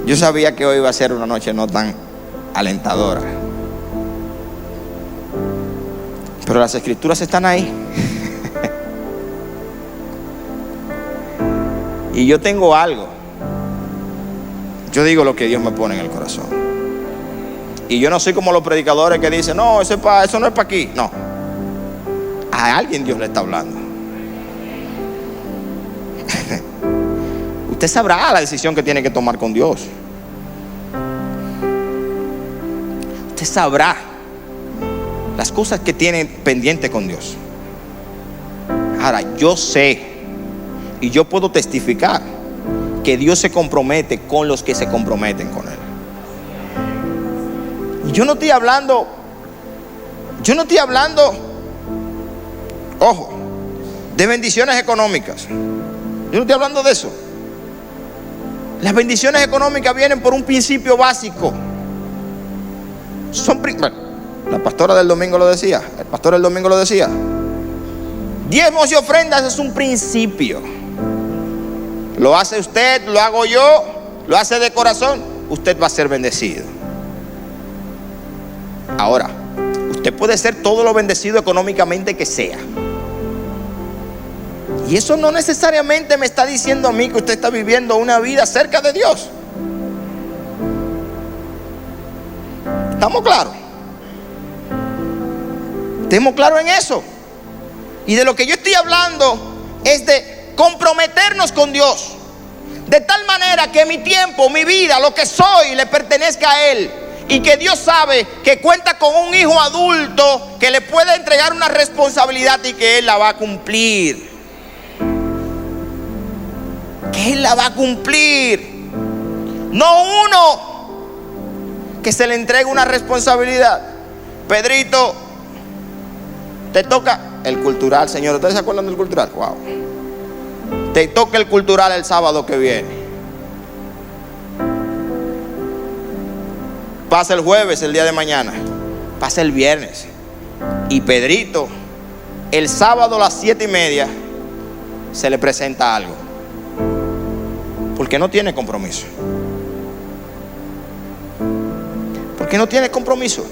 Yo sabía que hoy iba a ser una noche no tan alentadora, pero las escrituras están ahí. Y yo tengo algo. Yo digo lo que Dios me pone en el corazón. Y yo no soy como los predicadores que dicen, no, eso no es para aquí. No. A alguien Dios le está hablando. Usted sabrá la decisión que tiene que tomar con Dios. Usted sabrá las cosas que tiene pendiente con Dios. Ahora, yo sé y yo puedo testificar que Dios se compromete con los que se comprometen con Él. Y yo no estoy hablando, ojo, de bendiciones económicas. Yo no estoy hablando de eso. Las bendiciones económicas vienen por un principio básico. La pastora del domingo lo decía, el pastor del domingo lo decía. Diezmos y ofrendas es un principio. Lo hace usted, lo hago yo, lo hace de corazón, usted va a ser bendecido. Ahora, usted puede ser todo lo bendecido económicamente que sea. Y eso no necesariamente me está diciendo a mí que usted está viviendo una vida cerca de Dios. ¿Estamos claros? ¿Estamos claros en eso? Y de lo que yo estoy hablando es de comprometernos con Dios, de tal manera que mi tiempo, mi vida, lo que soy, le pertenezca a Él. Y que Dios sabe que cuenta con un hijo adulto que le puede entregar una responsabilidad y que Él la va a cumplir. Que Él la va a cumplir. No uno que se le entregue una responsabilidad. Pedrito, te toca el cultural, señor. ¿Ustedes se acuerdan del cultural? Wow. Te toca el cultural el sábado que viene. Pasa el jueves, el día de mañana. Pasa el viernes. Y Pedrito el sábado a las 7:30 se le presenta algo, porque no tiene compromiso. Porque no tiene compromiso.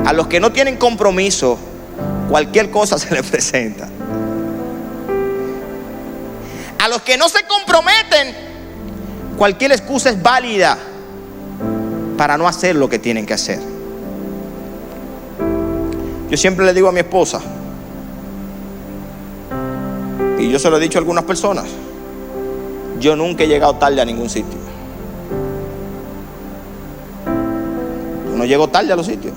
A los que no tienen compromiso, cualquier cosa se les presenta. A los que no se comprometen, cualquier excusa es válida para no hacer lo que tienen que hacer. Yo siempre le digo a mi esposa, y yo se lo he dicho a algunas personas, yo nunca he llegado tarde a ningún sitio. Yo no llego tarde a los sitios.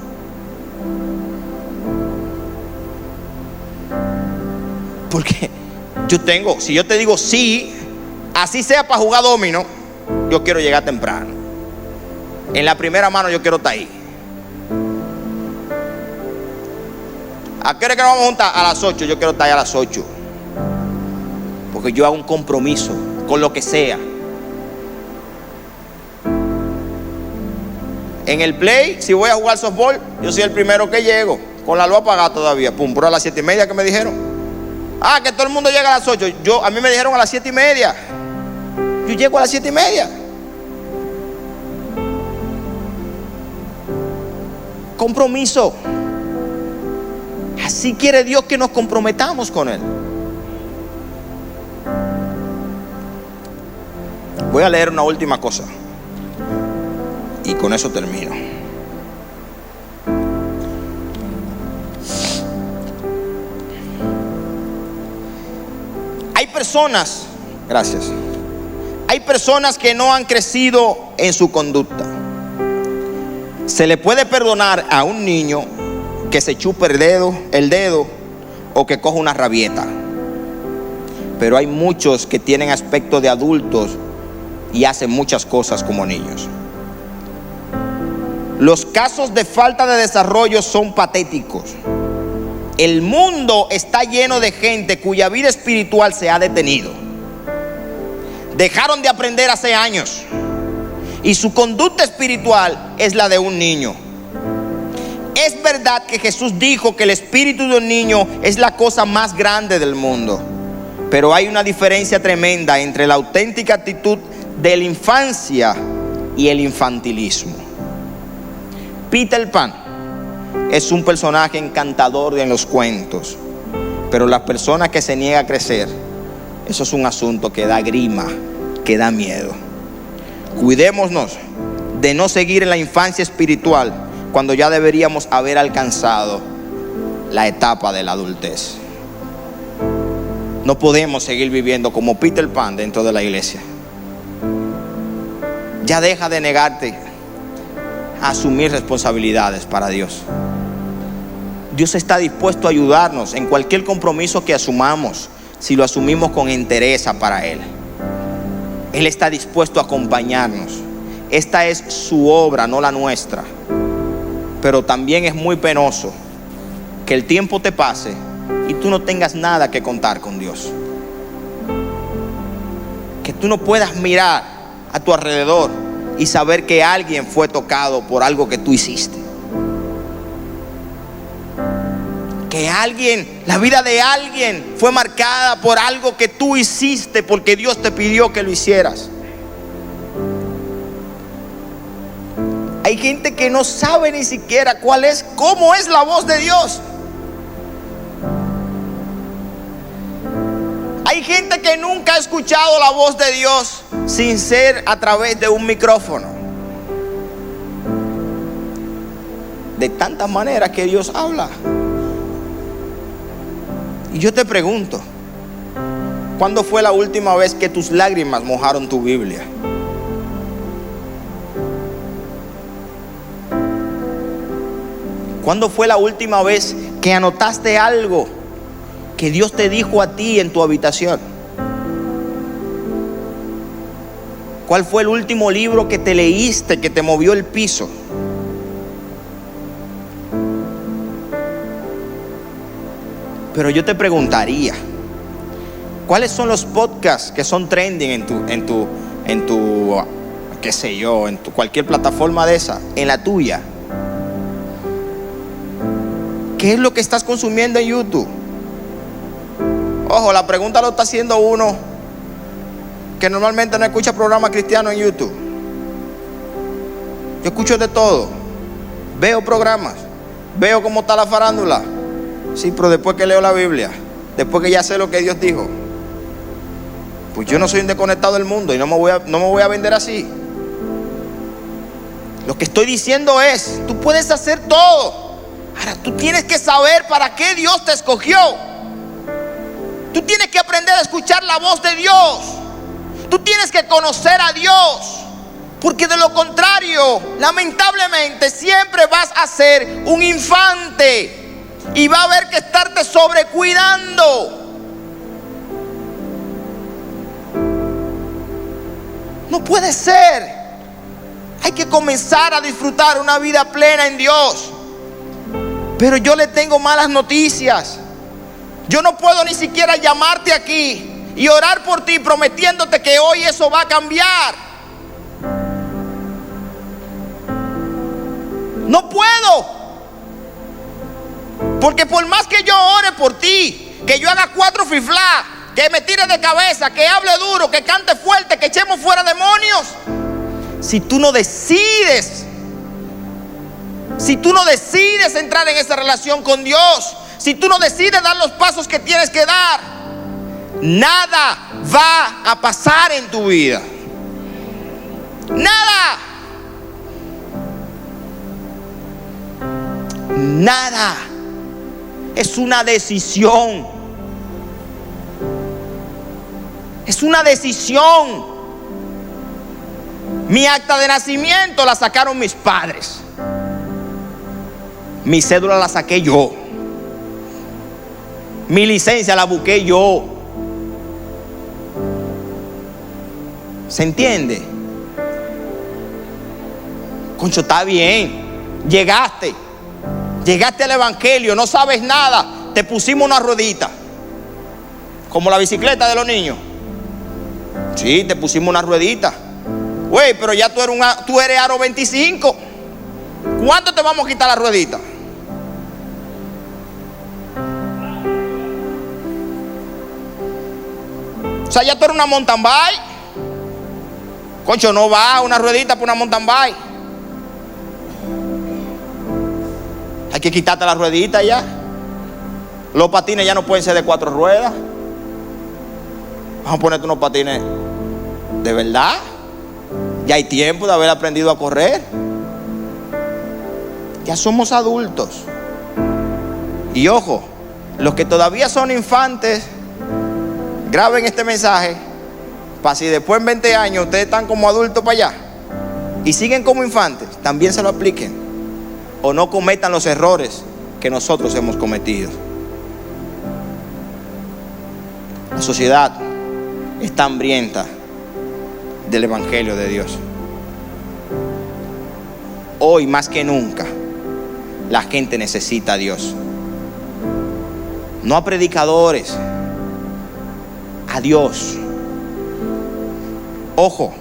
Porque si yo te digo sí, así sea para jugar dominó, yo quiero llegar temprano. En la primera mano yo quiero estar ahí. ¿A qué hora que nos vamos a juntar? A las 8, yo quiero estar ahí a las 8. Porque yo hago un compromiso con lo que sea. En el play, si voy a jugar softball, yo soy el primero que llego, con la luz apagada todavía. Pum, pero a las 7:30 que me dijeron. Que todo el mundo llega a las 8. A mí me dijeron a las 7:30. Yo llego a las 7:30. Compromiso. Así quiere Dios que nos comprometamos con Él. Voy a leer una última cosa y con eso termino. Hay personas que no han crecido en su conducta. Se le puede perdonar a un niño que se chupe el dedo o que coja una rabieta. Pero hay muchos que tienen aspecto de adultos y hacen muchas cosas como niños. Los casos de falta de desarrollo son patéticos. El mundo está lleno de gente cuya vida espiritual se ha detenido. Dejaron de aprender hace años y su conducta espiritual es la de un niño. Es verdad que Jesús dijo que el espíritu de un niño es la cosa más grande del mundo, pero hay una diferencia tremenda entre la auténtica actitud de la infancia y el infantilismo. Peter Pan es un personaje encantador en los cuentos, pero la persona que se niega a crecer, eso es un asunto que da grima, que da miedo. Cuidémonos de no seguir en la infancia espiritual cuando ya deberíamos haber alcanzado la etapa de la adultez. No podemos seguir viviendo como Peter Pan dentro de la iglesia. Ya deja de negarte a asumir responsabilidades para Dios. Dios está dispuesto a ayudarnos en cualquier compromiso que asumamos, si lo asumimos con entereza para Él. Él está dispuesto a acompañarnos. Esta es su obra, no la nuestra. Pero también es muy penoso que el tiempo te pase y tú no tengas nada que contar con Dios. Que tú no puedas mirar a tu alrededor y saber que alguien fue tocado por algo que tú hiciste. Que la vida de alguien fue marcada por algo que tú hiciste porque Dios te pidió que lo hicieras. Hay gente que no sabe ni siquiera cómo es la voz de Dios. Hay gente que nunca ha escuchado la voz de Dios sin ser a través de un micrófono. De tantas maneras que Dios habla. Y yo te pregunto, ¿cuándo fue la última vez que tus lágrimas mojaron tu Biblia? ¿Cuándo fue la última vez que anotaste algo que Dios te dijo a ti en tu habitación? ¿Cuál fue el último libro que te leíste que te movió el piso? Pero yo te preguntaría, ¿cuáles son los podcasts que son trending en tu qué sé yo, en cualquier plataforma de esa, en la tuya? ¿Qué es lo que estás consumiendo en YouTube? Ojo, la pregunta lo está haciendo uno que normalmente no escucha programas cristianos en YouTube. Yo escucho de todo. Veo programas. Veo cómo está la farándula. Sí, pero después que leo la Biblia, después que ya sé lo que Dios dijo, pues yo no soy un desconectado del mundo y no me voy a vender así. Lo que estoy diciendo es, tú puedes hacer todo. Ahora, tú tienes que saber para qué Dios te escogió. Tú tienes que aprender a escuchar la voz de Dios. Tú tienes que conocer a Dios. Porque de lo contrario, lamentablemente, siempre vas a ser un infante. Y va a haber que estarte sobrecuidando. No puede ser. Hay que comenzar a disfrutar una vida plena en Dios. Pero yo le tengo malas noticias. Yo no puedo ni siquiera llamarte aquí y orar por ti prometiéndote que hoy eso va a cambiar. No puedo. Porque por más que yo ore por ti, que yo haga 4 fiflá, que me tire de cabeza, que hable duro, que cante fuerte, que echemos fuera demonios, si tú no decides entrar en esa relación con Dios, si tú no decides dar los pasos que tienes que dar, nada va a pasar en tu vida. Nada. Nada. Es una decisión. Es una decisión. Mi acta de nacimiento la sacaron mis padres. Mi cédula la saqué yo. Mi licencia la busqué yo. ¿Se entiende? Concho, está bien. Llegaste al evangelio, no sabes nada. Te pusimos una ruedita, como la bicicleta de los niños. Sí, te pusimos una ruedita. Güey, pero ya tú eres aro 25. ¿Cuánto te vamos a quitar la ruedita? O sea, ya tú eres una mountain bike. Concho, no va una ruedita por una mountain bike. Hay que quitarte la ruedita ya. Los patines ya no pueden ser de 4 ruedas. Vamos a ponerte unos patines de verdad. Ya hay tiempo de haber aprendido a correr. Ya somos adultos. Y ojo, los que todavía son infantes, graben este mensaje para si después en 20 años ustedes están como adultos para allá y siguen como infantes, también se lo apliquen. O no cometan los errores que nosotros hemos cometido. La sociedad está hambrienta del evangelio de Dios. Hoy más que nunca la gente necesita a Dios. No a predicadores, a Dios. Ojo,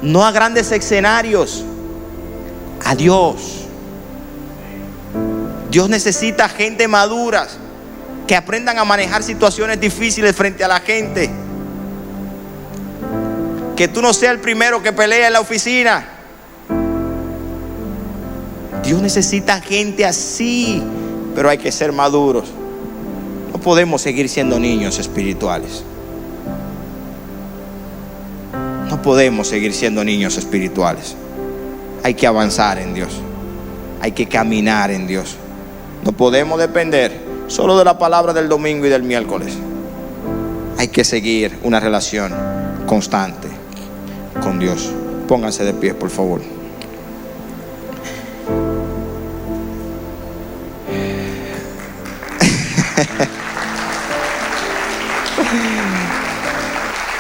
no a grandes escenarios, a Dios. Dios necesita gente maduras que aprendan a manejar situaciones difíciles frente a la gente. Que tú no seas el primero que pelea en la oficina. Dios necesita gente así, pero hay que ser maduros. No podemos seguir siendo niños espirituales. No podemos seguir siendo niños espirituales. Hay que avanzar en Dios. Hay que caminar en Dios. No podemos depender solo de la palabra del domingo y del miércoles. Hay que seguir una relación constante con Dios. Pónganse de pie, por favor.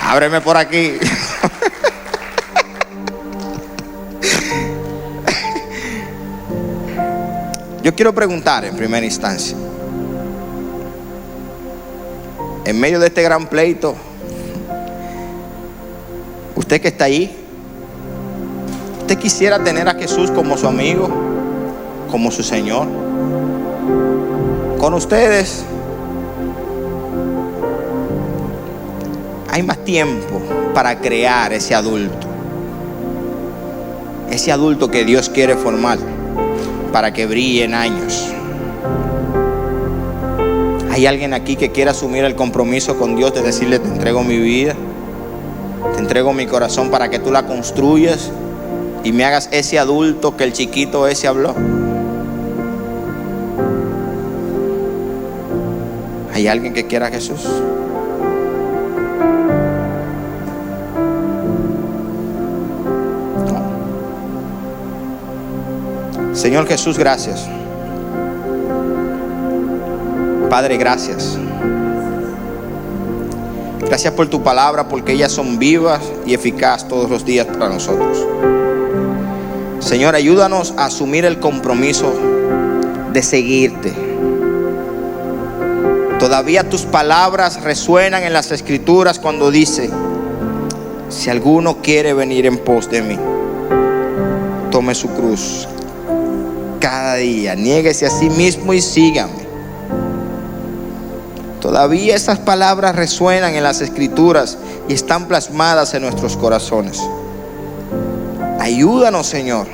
Ábreme por aquí. Yo quiero preguntar en primera instancia, en medio de este gran pleito, usted que está ahí, ¿usted quisiera tener a Jesús como su amigo, como su Señor? con ustedes hay más tiempo para crear ese adulto que Dios quiere formar para que brille en años. ¿Hay alguien aquí que quiera asumir el compromiso con Dios de decirle: te entrego mi vida, te entrego mi corazón para que tú la construyas y me hagas ese adulto que el chiquito ese habló? ¿Hay alguien que quiera a Jesús? No. Señor Jesús, gracias. Padre, gracias. Gracias por tu palabra, porque ellas son vivas y eficaces todos los días para nosotros. Señor, ayúdanos a asumir el compromiso de seguirte. Todavía tus palabras resuenan en las Escrituras cuando dice: si alguno quiere venir en pos de mí, tome su cruz cada día, niéguese a sí mismo y sígame. Todavía esas palabras resuenan en las Escrituras y están plasmadas en nuestros corazones. Ayúdanos, Señor,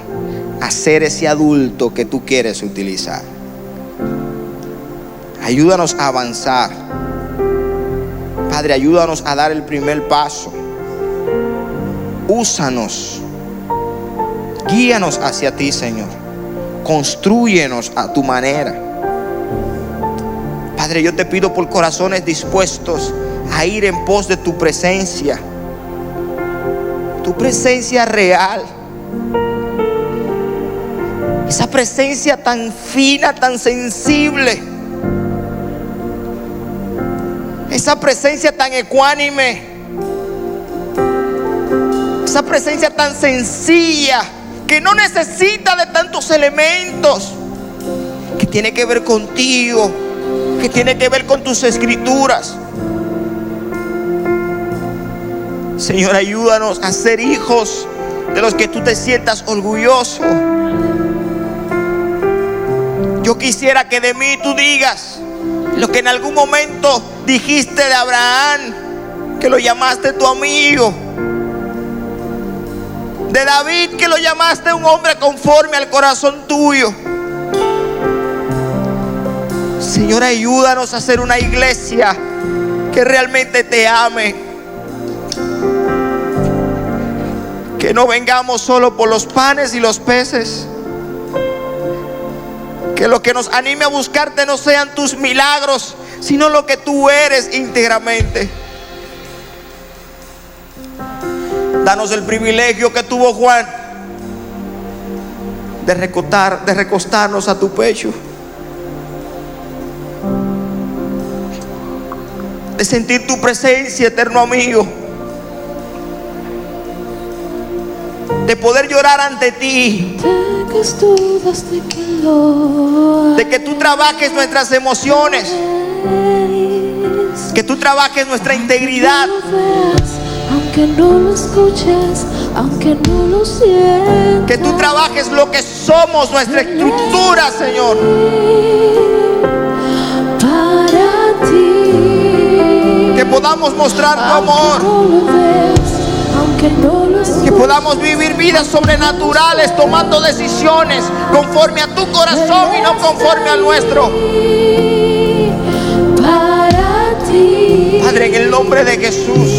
a ser ese adulto que tú quieres utilizar. Ayúdanos a avanzar. Padre, ayúdanos a dar el primer paso. Úsanos. Guíanos hacia ti, Señor. Constrúyenos a tu manera. Padre, yo te pido por corazones dispuestos a ir en pos de tu presencia. Tu presencia real. Esa presencia tan fina, tan sensible. Esa presencia tan ecuánime. Esa presencia tan sencilla, que no necesita de tantos elementos, que tiene que ver contigo, que tiene que ver con tus escrituras. Señor, ayúdanos a ser hijos de los que tú te sientas orgulloso. Yo quisiera que de mí tú digas lo que en algún momento dijiste de Abraham, que lo llamaste tu amigo. De David, que lo llamaste un hombre conforme al corazón tuyo. Señor, ayúdanos a ser una iglesia que realmente te ame. Que no vengamos solo por los panes y los peces. Que lo que nos anime a buscarte no sean tus milagros, sino lo que tú eres íntegramente. Danos el privilegio que tuvo Juan de recostarnos a tu pecho, de sentir tu presencia, eterno amigo, de poder llorar ante ti, de que tú trabajes nuestras emociones, que tú trabajes nuestra integridad, aunque no lo escuches, aunque no lo sientas, que tú trabajes lo que somos, nuestra estructura, Señor, para ti, que podamos mostrar tu amor, no lo ves, aunque no lo escuches, que podamos vivir vidas sobrenaturales, tomando decisiones conforme a tu corazón y no conforme al nuestro. para ti, Padre, en el nombre de Jesús,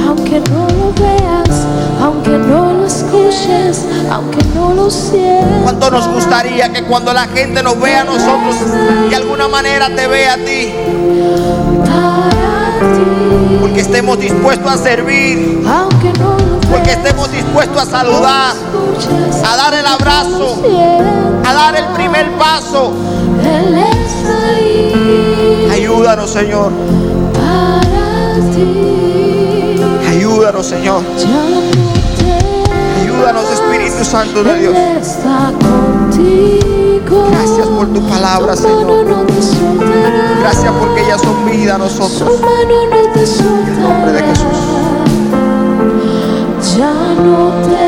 aunque no lo veas, aunque no lo escuches, aunque no lo sientas. ¿cuánto nos gustaría que cuando la gente nos vea a nosotros, de alguna manera te vea a ti? Para ti, Porque estemos dispuestos a servir, aunque no lo veas, porque estemos dispuestos a saludar, escuches, a dar el abrazo, sientas, a dar el primer paso. Él está ahí Ayúdanos, Señor. para ti. Ayúdanos, Señor. Ayúdanos, Espíritu Santo de Dios. Él está contigo. Gracias por tu palabra, Su mano Señor. no te soltará. Gracias porque ellas son vida a Su nosotros. mano no te soltará. En el nombre de Jesús. Ya no te